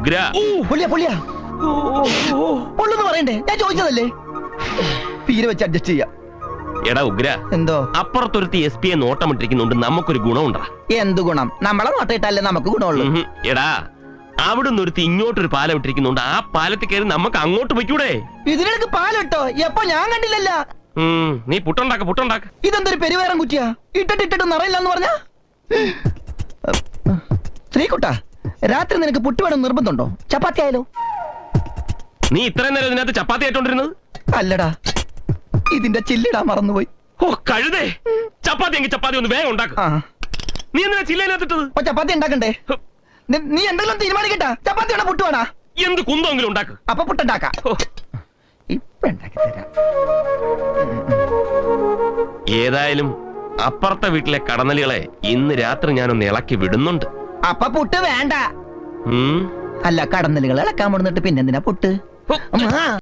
ഉഗ്ര. പൊള്ളുന്ന് പറയണ്ടേ? ഞാൻ ചോദിച്ചതല്ലേ. പീര വെച്ച് അഡ്ജസ്റ്റ് ചെയ്യാം. എടാ ഉഗ്ര, എന്തോ അപ്പുറത്തൊരുത്തി SP നോട്ടമിട്ടിരിക്കുന്നുണ്ട്. നമുക്കൊരു ഗുണമുണ്ടാ. എന്ത് ഗുണം? നമ്മളെ നോട്ടയിട്ടല്ലേ നമുക്ക് ഗുണമുള്ളൂ. എടാ, അവിടുന്ന് ഒരുത്തി ഇങ്ങോട്ടൊരു പാലം ഇട്ടിരിക്കുന്നുണ്ട്. ആ പാലത്തിൽ കയറി നമുക്ക് അങ്ങോട്ട് പൊയ്ക്കൂടെ? ഇതിലേക്ക് പാലിട്ടോ? എപ്പോ? ഞാൻ കണ്ടില്ലല്ല. നീ പുട്ടുണ്ടാക്ക. ഇതെന്തൊരു പെരുവേരം കുറ്റിയാ? ഇട്ടിട്ട് നിറയില്ലെന്ന് പറഞ്ഞ ശ്രീകുട്ട, രാത്രി നിനക്ക് പുട്ട് വേണം നിർബന്ധമുണ്ടോ? ചപ്പാത്തി ആയാലോ? നീ ഇത്രയും നേരം ഇതിനകത്ത് ചപ്പാത്തി ആയിട്ടോണ്ടിരുന്നത്? അല്ലടാ, ഇതിന്റെ ചില്ലിടാൻ മറന്നുപോയി. ഓ കഴുതേ, ചപ്പാത്തി എങ്കിൽ ചപ്പാത്തി ഒന്ന് വേഗം ഉണ്ടാക്ക. നീ എന്തിനാ ചില്ലയിനകത്തിട്ടത്? ചപ്പാത്തി ഉണ്ടാക്കണ്ടേ? നീ എന്തെങ്കിലും തീരുമാനിക്കട്ടാ? ചപ്പാത്തി വേണോ പുട്ട് വേണോ? എന്ത് കുന്തമെങ്കിലും ഉണ്ടാക്ക്. അപ്പൊ പുട്ടുണ്ടാക്കാം. ഇപ്പൊ ഉണ്ടാക്കി തരാം. ഏതായാലും അപ്പുറത്തെ വീട്ടിലെ കടന്നലികളെ ഇന്ന് രാത്രി ഞാനൊന്ന് ഇളക്കി വിടുന്നുണ്ട്. അപ്പൊ പുട്ട് വേണ്ട. അല്ല, കടന്നലുകൾ ഇളക്കാൻ മുടന്നിട്ട് പിന്നെന്തിനാ പുട്ട്?